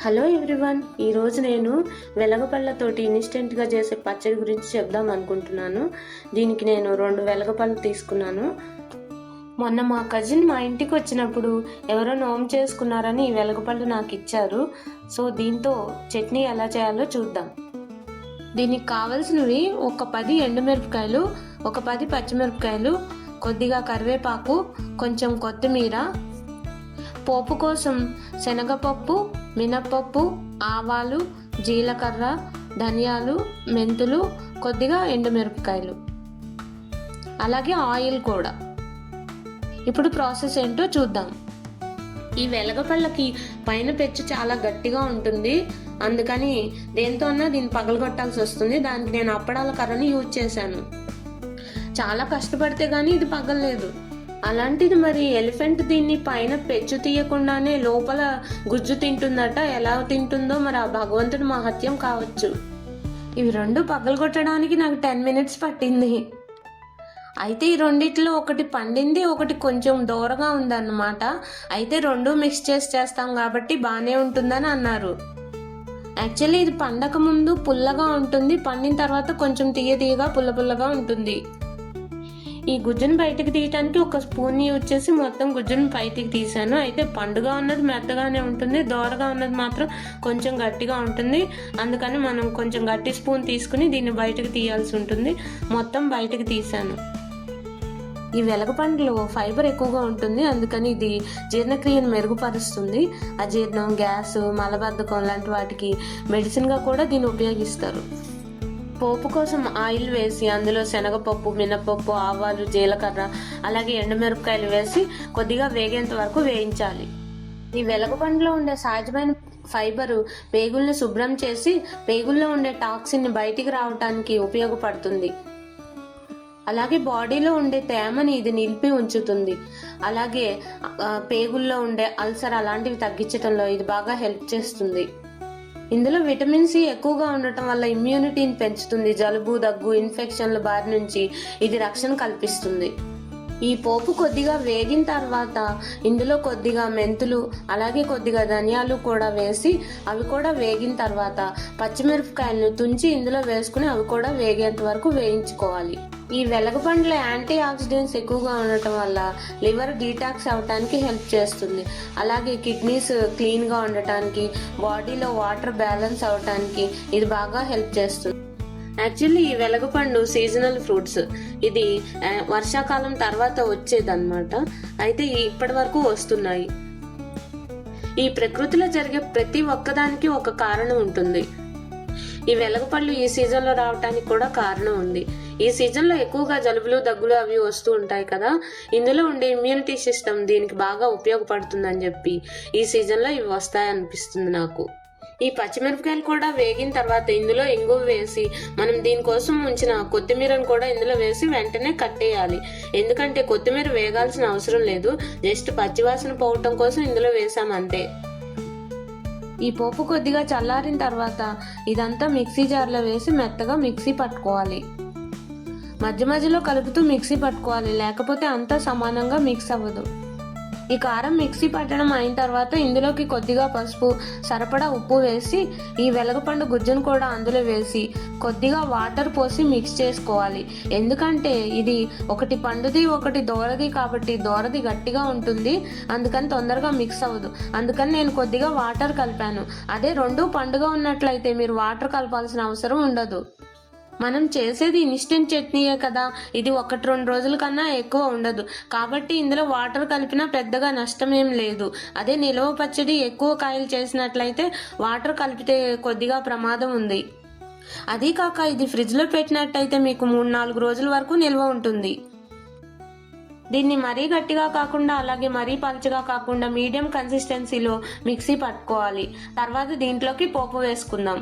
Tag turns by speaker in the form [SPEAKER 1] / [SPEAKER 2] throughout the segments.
[SPEAKER 1] Hello everyone, ఈరోజు నేను వెలగపళ్ళతోటి ఇన్స్టెంట్గా చేసే పచ్చడి గురించి చెప్దాం అనుకుంటున్నాను. దీనికి నేను 2 వెలగపళ్ళు తీసుకున్నాను. మొన్న మా కజిన్ మా ఇంటికి వచ్చినప్పుడు ఎవరో నోము చేసుకున్నారని ఈ వెలగపళ్ళు నాకు ఇచ్చారు. సో దీంతో చట్నీ ఎలా చేయాలో చూద్దాం. దీనికి కావాల్సినవి ఒక 10 ఎండుమిరపకాయలు, ఒక 10 పచ్చిమిరపకాయలు, కొద్దిగా కరివేపాకు, కొంచెం కొత్తిమీర, పోపు కోసం శనగపప్పు, మినప్పప్పు, ఆవాలు, జీలకర్ర, ధనియాలు, మెంతులు, కొద్దిగా ఎండుమిరపకాయలు, అలాగే ఆయిల్ కూడా. ఇప్పుడు ప్రాసెస్ ఏంటో చూద్దాం. ఈ వెలగపళ్ళకి పైన పెచ్చు చాలా గట్టిగా ఉంటుంది, అందుకని దేంతో అన్నా దీన్ని పగలగొట్టాల్సి వస్తుంది. దానికి నేను అప్పడాల కర్రని యూజ్ చేశాను. చాలా కష్టపడితే కానీ ఇది పగలలేదు. అలాంటిది మరి ఎలిఫెంట్ దీన్ని పైన పెచ్చు తీయకుండానే లోపల గుజ్జు తింటుందట. ఎలా తింటుందో మరి ఆ భగవంతుడి మహత్యం కావచ్చు. ఇవి 2 పగలగొట్టడానికి నాకు 10 minutes పట్టింది. అయితే ఈ రెండిట్లో ఒకటి పండింది, ఒకటి కొంచెం దూరగా ఉందన్నమాట. అయితే 2 మిక్స్ చేస్తాం కాబట్టి బాగానే ఉంటుందని అన్నారు. యాక్చువల్లీ ఇది పండక ముందు పుల్లగా ఉంటుంది, పండిన తర్వాత కొంచెం తీయగా పుల్లగా ఉంటుంది. ఈ గుజ్జును బయటకు తీయటానికి ఒక స్పూన్ యూజ్ చేసి మొత్తం గుజ్జును బయటికి తీసాను. అయితే పండుగా ఉన్నది మెత్తగానే ఉంటుంది, దోరగా ఉన్నది మాత్రం కొంచెం గట్టిగా ఉంటుంది. అందుకని మనం కొంచెం గట్టి స్పూన్ తీసుకుని దీన్ని బయటకు తీయాల్సి ఉంటుంది. మొత్తం బయటకు తీసాను. ఈ వెలగపండులో ఫైబర్ ఎక్కువగా ఉంటుంది, అందుకని ఇది జీర్ణక్రియను మెరుగుపరుస్తుంది. అజీర్ణం, గ్యాస్, మలబద్ధకం లాంటి వాటికి మెడిసిన్గా కూడా దీన్ని ఉపయోగిస్తారు. పోపు కోసం ఆయిల్ వేసి అందులో శనగపప్పు, మినపప్పు, ఆవాలు, జీలకర్ర, అలాగే ఎండుమిరపకాయలు వేసి కొద్దిగా వేగేంత వరకు వేయించాలి. ఈ వెలగపండులో ఉండే సహజమైన ఫైబరు పేగుల్ని శుభ్రం చేసి పేగుల్లో ఉండే టాక్సిన్ని బయటికి రావడానికి ఉపయోగపడుతుంది. అలాగే బాడీలో ఉండే తేమని ఇది నిలిపి ఉంచుతుంది. అలాగే పేగుల్లో ఉండే అల్సర్ అలాంటివి తగ్గించడంలో ఇది బాగా హెల్ప్ చేస్తుంది. ఇందులో విటమిన్ సి ఎక్కువగా ఉండటం వల్ల ఇమ్యూనిటీని పెంచుతుంది. జలుబు, దగ్గు, ఇన్ఫెక్షన్ల బారి నుంచి ఇది రక్షణ కల్పిస్తుంది. ఈ పోపు కొద్దిగా వేగిన తర్వాత ఇందులో కొద్దిగా మెంతులు, అలాగే కొద్దిగా ధనియాలు కూడా వేసి అవి కూడా వేగిన తర్వాత పచ్చిమిరపకాయలను తుంచి ఇందులో వేసుకుని అవి కూడా వేగేంత వరకు వేయించుకోవాలి. ఈ వెలగపండులో యాంటీ ఆక్సిడెంట్స్ ఎక్కువగా ఉండటం వల్ల లివర్ డీటాక్స్ అవ్వటానికి హెల్ప్ చేస్తుంది. అలాగే కిడ్నీస్ క్లీన్గా ఉండటానికి, బాడీలో వాటర్ బ్యాలెన్స్ అవ్వటానికి ఇది బాగా హెల్ప్ చేస్తుంది. యాక్చువల్లీ ఈ వెలగపండు సీజనల్ ఫ్రూట్స్. ఇది వర్షాకాలం తర్వాత వచ్చేదన్నమాట. అయితే ఇప్పటి వరకు వస్తున్నాయి. ఈ ప్రకృతిలో జరిగే ప్రతి ఒక్కదానికి ఒక కారణం ఉంటుంది. ఈ వెలగపళ్ళు ఈ సీజన్లో రావటానికి కూడా కారణం ఉంది. ఈ సీజన్లో ఎక్కువగా జలుబులు, దగ్గులు అవి వస్తూ ఉంటాయి కదా. ఇందులో ఉండే ఇమ్యూనిటీ సిస్టమ్ దీనికి బాగా ఉపయోగపడుతుందని చెప్పి ఈ సీజన్లో ఇవి వస్తాయనిపిస్తుంది నాకు. ఈ పచ్చిమిరపకాయలు కూడా వేగిన తర్వాత ఇందులో ఇంగువ వేసి మనం దీనికోసం ఉంచిన కొత్తిమీరను కూడా ఇందులో వేసి వెంటనే కట్టేయాలి. ఎందుకంటే కొత్తిమీర వేగాల్సిన అవసరం లేదు, జస్ట్ పచ్చివాసన పోవటం కోసం ఇందులో వేసామంతే. ఈ పోపు కొద్దిగా చల్లారిన తర్వాత ఇదంతా మిక్సీ జార్లో వేసి మెత్తగా మిక్సీ పట్టుకోవాలి. మధ్య మధ్యలో కలుపుతూ మిక్సీ పట్టుకోవాలి, లేకపోతే అంతా సమానంగా మిక్స్ అవ్వదు. ఈ కారం మిక్సీ పట్టడం అయిన తర్వాత ఇందులోకి కొద్దిగా పసుపు, సరిపడా ఉప్పు వేసి ఈ వెలగపండు గుజ్జును కూడా అందులో వేసి కొద్దిగా వాటర్ పోసి మిక్స్ చేసుకోవాలి. ఎందుకంటే ఇది ఒకటి పండుది, ఒకటి దోరది కాబట్టి దోరది గట్టిగా ఉంటుంది, అందుకని తొందరగా మిక్స్ అవ్వదు. అందుకని నేను కొద్దిగా వాటర్ కలిపాను. అదే 2 పండుగ ఉన్నట్లయితే మీరు వాటర్ కలపాల్సిన అవసరం ఉండదు. మనం చేసేది ఇన్స్టెంట్ చట్నీయే కదా, ఇది 1-2 రోజుల కన్నా ఎక్కువ ఉండదు. కాబట్టి ఇందులో వాటర్ కలిపినా పెద్దగా నష్టం ఏం లేదు. అదే నిల్వ పచ్చడి ఎక్కువ కాయలు చేసినట్లయితే వాటర్ కలిపితే కొద్దిగా ప్రమాదం ఉంది. అదీ కాక ఇది ఫ్రిడ్జ్లో పెట్టినట్టయితే మీకు 3-4 రోజుల వరకు నిల్వ ఉంటుంది. దీన్ని మరీ గట్టిగా కాకుండా అలాగే మరీ పలుచగా కాకుండా మీడియం కన్సిస్టెన్సీలో మిక్సీ పట్టుకోవాలి. తర్వాత దీంట్లోకి పోపు వేసుకుందాం.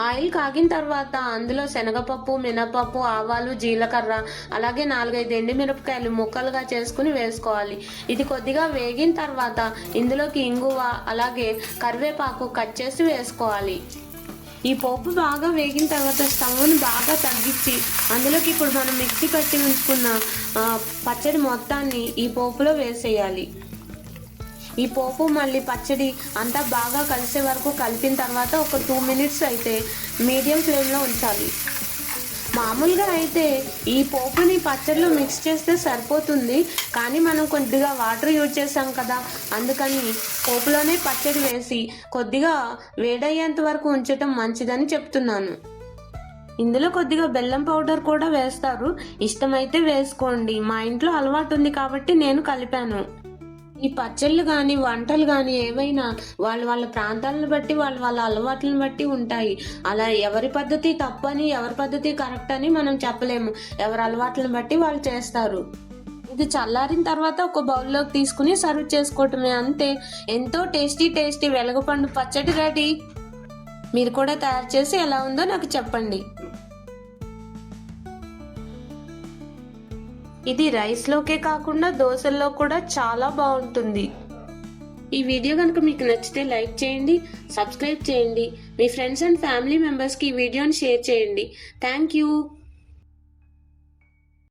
[SPEAKER 1] ఆయిల్ కాగిన తర్వాత అందులో శనగపప్పు, మినపప్పు, ఆవాలు, జీలకర్ర, అలాగే 4-5 ఎండుమిరపకాయలు ముక్కలుగా చేసుకుని వేసుకోవాలి. ఇది కొద్దిగా వేగిన తర్వాత ఇందులోకి ఇంగువ, అలాగే కరివేపాకు కట్ చేసి వేసుకోవాలి. ఈ పోపు బాగా వేగిన తర్వాత స్టవ్ని బాగా తగ్గించి అందులోకి ఇప్పుడు మనం మిక్సీ పట్టి ఉంచుకున్న పచ్చడి మొత్తాన్ని ఈ పోపులో వేసేయాలి. ఈ పోపు మళ్ళీ పచ్చడి అంతా బాగా కలిసే వరకు కలిపిన తర్వాత ఒక 2 మినిట్స్ అయితే మీడియం ఫ్లేమ్లో ఉంచాలి. మామూలుగా అయితే ఈ పోపుని పచ్చడిలో మిక్స్ చేస్తే సరిపోతుంది, కానీ మనం కొద్దిగా వాటర్ యూజ్ చేసాం కదా, అందుకని పోపులోనే పచ్చడి వేసి కొద్దిగా వేడయ్యేంత వరకు ఉంచటం మంచిదని చెప్తున్నాను. ఇందులో కొద్దిగా బెల్లం పౌడర్ కూడా వేస్తారు, ఇష్టమైతే వేసుకోండి. మా ఇంట్లో అలవాటు ఉంది కాబట్టి నేను కలిపాను. ఈ పచ్చళ్ళు కానీ వంటలు కానీ ఏవైనా వాళ్ళ ప్రాంతాలను బట్టి వాళ్ళ అలవాట్లను బట్టి ఉంటాయి. అలా ఎవరి పద్ధతి తప్పని ఎవరి పద్ధతి కరెక్ట్ అని మనం చెప్పలేము. ఎవరి అలవాట్లను బట్టి వాళ్ళు చేస్తారు. ఇది చల్లారిన తర్వాత ఒక బౌల్లోకి తీసుకుని సర్వ్ చేసుకోవటమే, అంతే. ఎంతో టేస్టీ వెలగపండు పచ్చడి రెడీ. మీరు కూడా తయారు చేసి ఎలా ఉందో నాకు చెప్పండి. ఇది రైస్లోకే కాకుండా దోశల్లో కూడా చాలా బాగుంటుంది. ఈ వీడియో కనుక మీకు నచ్చితే లైక్ చేయండి, సబ్స్క్రైబ్ చేయండి, మీ ఫ్రెండ్స్ అండ్ ఫ్యామిలీ మెంబర్స్కి ఈ వీడియోని షేర్ చేయండి. Thank you.